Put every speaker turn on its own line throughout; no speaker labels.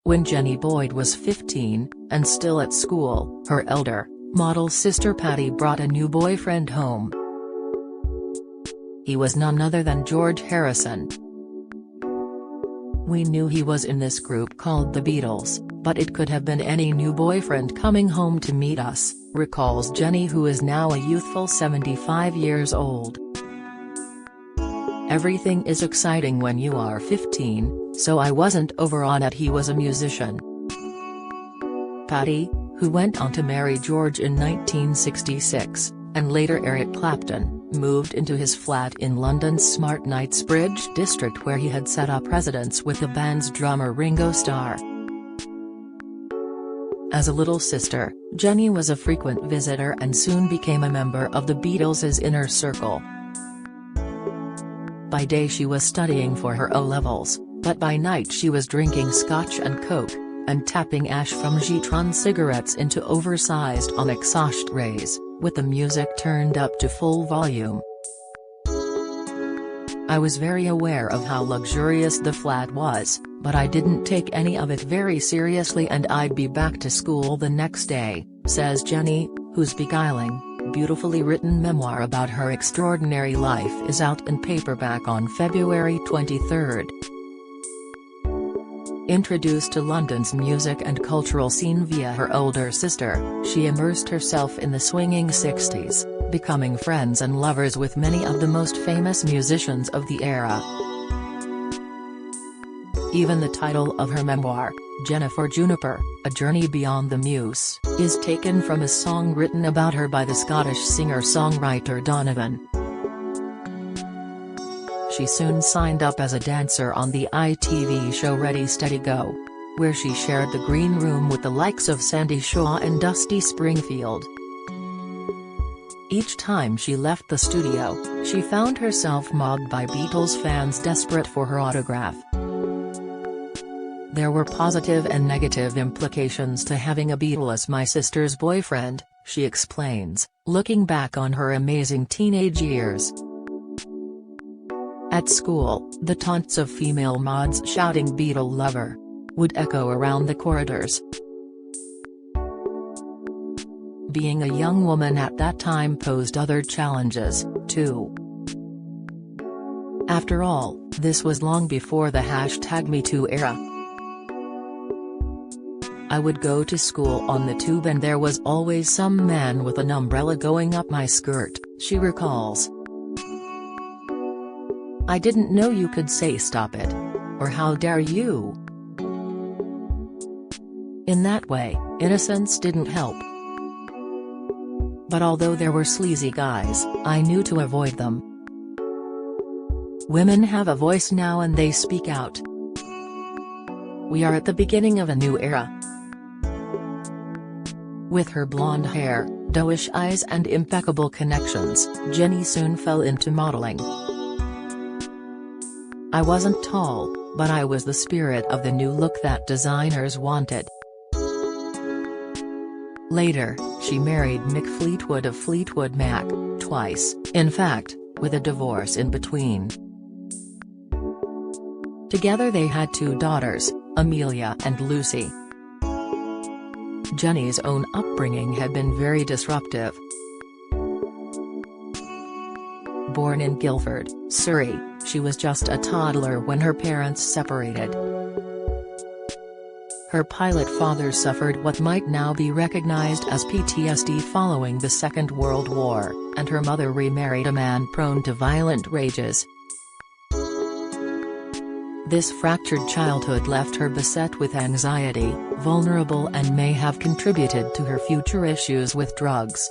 When Jenny Boyd was 15, and still at school, her elder, model sister Patty brought a new boyfriend home. He was none other than George Harrison. We knew he was in this group called the Beatles, but it could have been any new boyfriend coming home to meet us, recalls Jenny, who is now a youthful 75 years old. Everything is exciting when you are 15, so I wasn't over on it he was a musician. Patty, who went on to marry George in 1966, and later Eric Clapton, moved into his flat in London's Smart Knightsbridge district, where he had set up residence with the band's drummer Ringo Starr. As a little sister, Jenny was a frequent visitor and soon became a member of the Beatles' inner circle. By day she was studying for her O-levels, but by night she was drinking scotch and coke, and tapping ash from Gitron cigarettes into oversized onyx ashtrays, with the music turned up to full volume. I was very aware of how luxurious the flat was, but I didn't take any of it very seriously, and I'd be back to school the next day, says Jenny, whose beguiling, beautifully written memoir about her extraordinary life is out in paperback on February 23. Introduced to London's music and cultural scene via her older sister, she immersed herself in the swinging 60s, becoming friends and lovers with many of the most famous musicians of the era. Even the title of her memoir, Jennifer Juniper, A Journey Beyond the Muse, is taken from a song written about her by the Scottish singer-songwriter Donovan. She soon signed up as a dancer on the ITV show Ready Steady Go, where she shared the green room with the likes of Sandy Shaw and Dusty Springfield. Each time she left the studio, she found herself mobbed by Beatles fans desperate for her autograph. There were positive and negative implications to having a Beatle as my sister's boyfriend, she explains, looking back on her amazing teenage years. At school, the taunts of female mods shouting "Beatle lover" would echo around the corridors. Being a young woman at that time posed other challenges, too. After all, this was long before the #MeToo era. I would go to school on the tube and there was always some man with an umbrella going up my skirt, she recalls. I didn't know you could say "stop it," or "how dare you." In that way, innocence didn't help. But although there were sleazy guys, I knew to avoid them. Women have a voice now and they speak out. We are at the beginning of a new era. With her blonde hair, doe-ish eyes and impeccable connections, Jenny soon fell into modeling. I wasn't tall, but I was the spirit of the new look that designers wanted. Later, she married Mick Fleetwood of Fleetwood Mac, twice, in fact, with a divorce in between. Together they had 2 daughters, Amelia and Lucy. Jenny's own upbringing had been very disruptive. Born in Guildford, Surrey, she was just a toddler when her parents separated. Her pilot father suffered what might now be recognized as PTSD following the Second World War, and her mother remarried a man prone to violent rages. This fractured childhood left her beset with anxiety, vulnerable, and may have contributed to her future issues with drugs.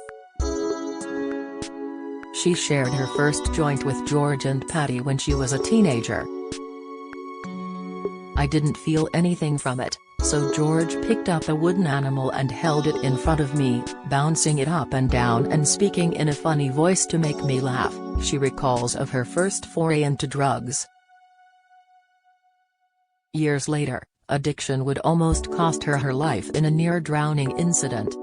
She shared her first joint with George and Patty when she was a teenager. I didn't feel anything from it, so George picked up a wooden animal and held it in front of me, bouncing it up and down and speaking in a funny voice to make me laugh, she recalls of her first foray into drugs. Years later, addiction would almost cost her life in a near-drowning incident.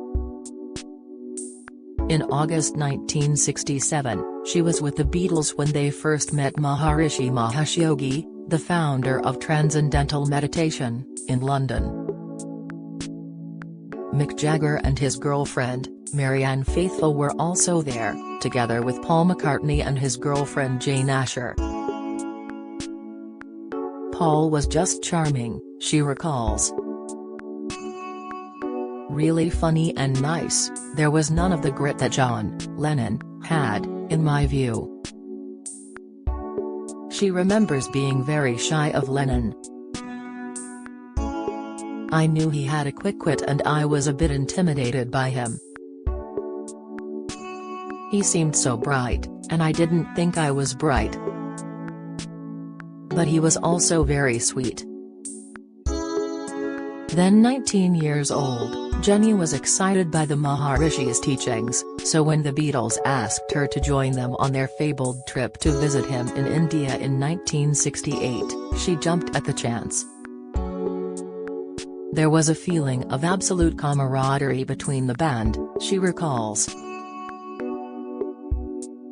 In August 1967, she was with the Beatles when they first met Maharishi Mahesh Yogi, the founder of Transcendental Meditation, in London. Mick Jagger and his girlfriend, Marianne Faithfull, were also there, together with Paul McCartney and his girlfriend Jane Asher. Paul was just charming, she recalls. Really funny and nice, there was none of the grit that John Lennon had, in my view. She remembers being very shy of Lennon. I knew he had a quick wit and I was a bit intimidated by him. He seemed so bright, and I didn't think I was bright. But he was also very sweet. Then 19 years old, Jenny was excited by the Maharishi's teachings, so when the Beatles asked her to join them on their fabled trip to visit him in India in 1968, she jumped at the chance. There was a feeling of absolute camaraderie between the band, she recalls.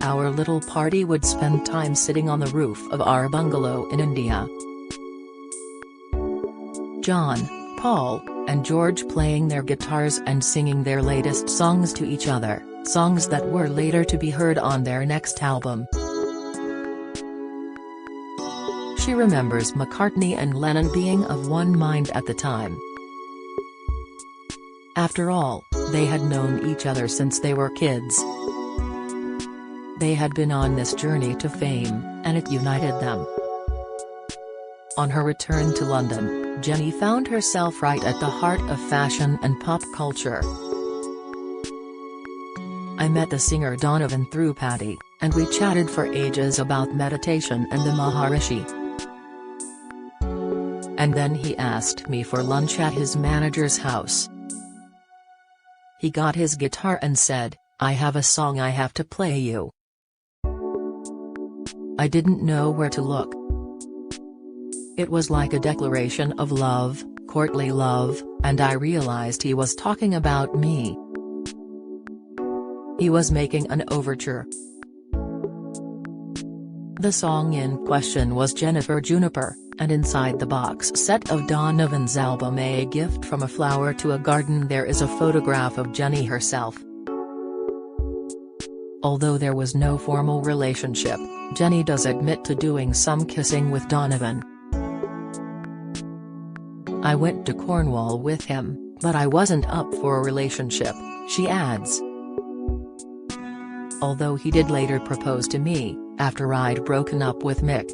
Our little party would spend time sitting on the roof of our bungalow in India. John, Paul, and George playing their guitars and singing their latest songs to each other, songs that were later to be heard on their next album. She remembers McCartney and Lennon being of one mind at the time. After all, they had known each other since they were kids. They had been on this journey to fame, and it united them. On her return to London, Jenny found herself right at the heart of fashion and pop culture. I met the singer Donovan through Paddy, and we chatted for ages about meditation and the Maharishi. And then he asked me for lunch at his manager's house. He got his guitar and said, "I have a song I have to play you." I didn't know where to look. It was like a declaration of love, courtly love, and I realized he was talking about me. He was making an overture. The song in question was Jennifer Juniper, and inside the box set of Donovan's album A Gift from a Flower to a Garden there is a photograph of Jenny herself. Although there was no formal relationship, Jenny does admit to doing some kissing with Donovan. I went to Cornwall with him, but I wasn't up for a relationship, she adds. Although he did later propose to me, after I'd broken up with Mick.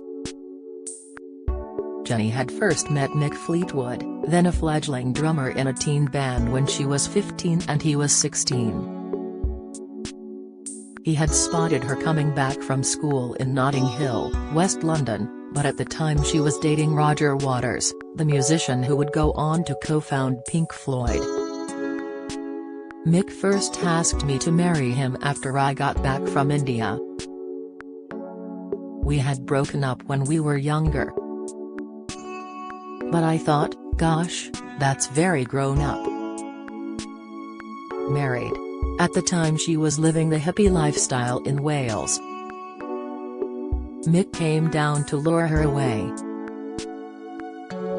Jenny had first met Mick Fleetwood, then a fledgling drummer in a teen band when she was 15 and he was 16. He had spotted her coming back from school in Notting Hill, West London, but at the time she was dating Roger Waters, the musician who would go on to co-found Pink Floyd. Mick first asked me to marry him after I got back from India. We had broken up when we were younger. But I thought, gosh, that's very grown up. Married. At the time she was living the hippie lifestyle in Wales. Mick came down to lure her away.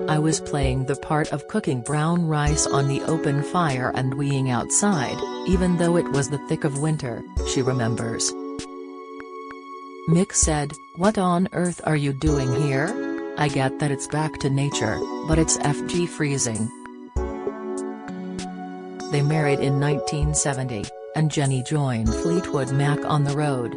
I was playing the part of cooking brown rice on the open fire and weeing outside, even though it was the thick of winter, she remembers. Mick said, "What on earth are you doing here? I get that it's back to nature, but it's FG freezing." They married in 1970, and Jenny joined Fleetwood Mac on the road.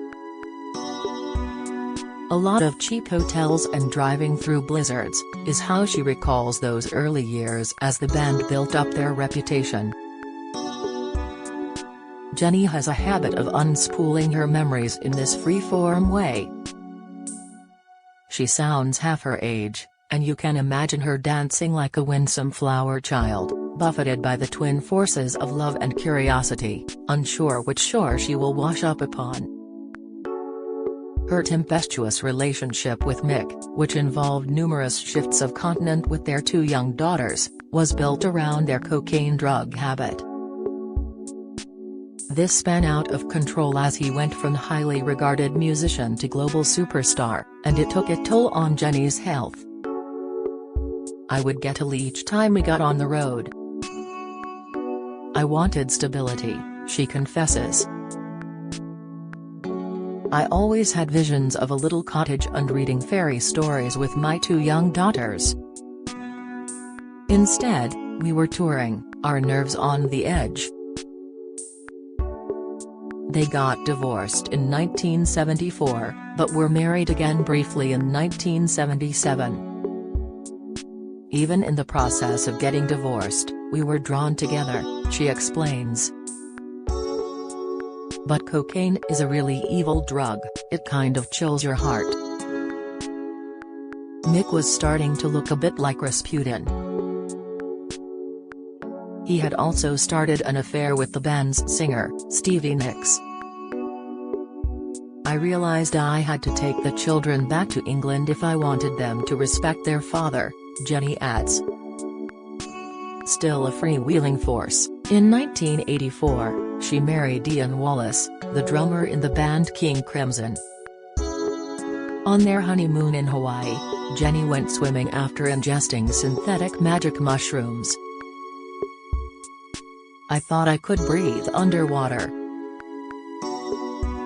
A lot of cheap hotels and driving through blizzards, is how she recalls those early years as the band built up their reputation. Jenny has a habit of unspooling her memories in this free-form way. She sounds half her age, and you can imagine her dancing like a winsome flower child, buffeted by the twin forces of love and curiosity, unsure which shore she will wash up upon. Her tempestuous relationship with Mick, which involved numerous shifts of continent with their two young daughters, was built around their cocaine drug habit. This span out of control as he went from highly regarded musician to global superstar, and it took a toll on Jenny's health. I would get ill each time we got on the road. I wanted stability, she confesses. I always had visions of a little cottage and reading fairy stories with my 2 young daughters. Instead, we were touring, our nerves on the edge. They got divorced in 1974, but were married again briefly in 1977. Even in the process of getting divorced, we were drawn together, she explains. But cocaine is a really evil drug, it kind of chills your heart. Mick was starting to look a bit like Rasputin. He had also started an affair with the band's singer, Stevie Nicks. I realized I had to take the children back to England if I wanted them to respect their father, Jenny adds. Still a freewheeling force, in 1984, she married Ian Wallace, the drummer in the band King Crimson. On their honeymoon in Hawaii, Jenny went swimming after ingesting synthetic magic mushrooms. I thought I could breathe underwater.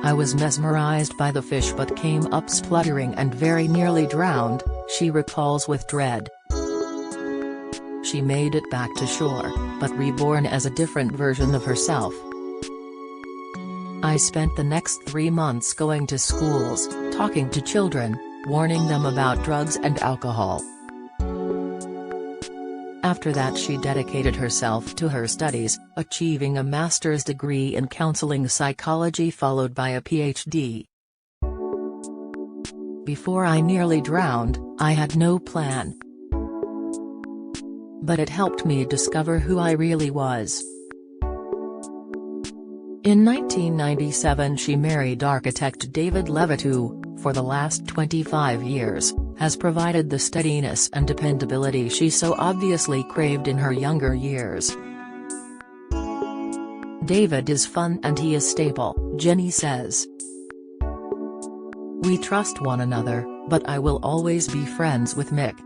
I was mesmerized by the fish but came up spluttering and very nearly drowned, she recalls with dread. She made it back to shore, but reborn as a different version of herself. I spent the next 3 months going to schools, talking to children, warning them about drugs and alcohol. After that she dedicated herself to her studies, achieving a master's degree in counseling psychology followed by a PhD. Before I nearly drowned, I had no plan. But it helped me discover who I really was. In 1997 she married architect David Levitt who, for the last 25 years, has provided the steadiness and dependability she so obviously craved in her younger years. David is fun and he is stable, Jenny says. We trust one another, but I will always be friends with Mick.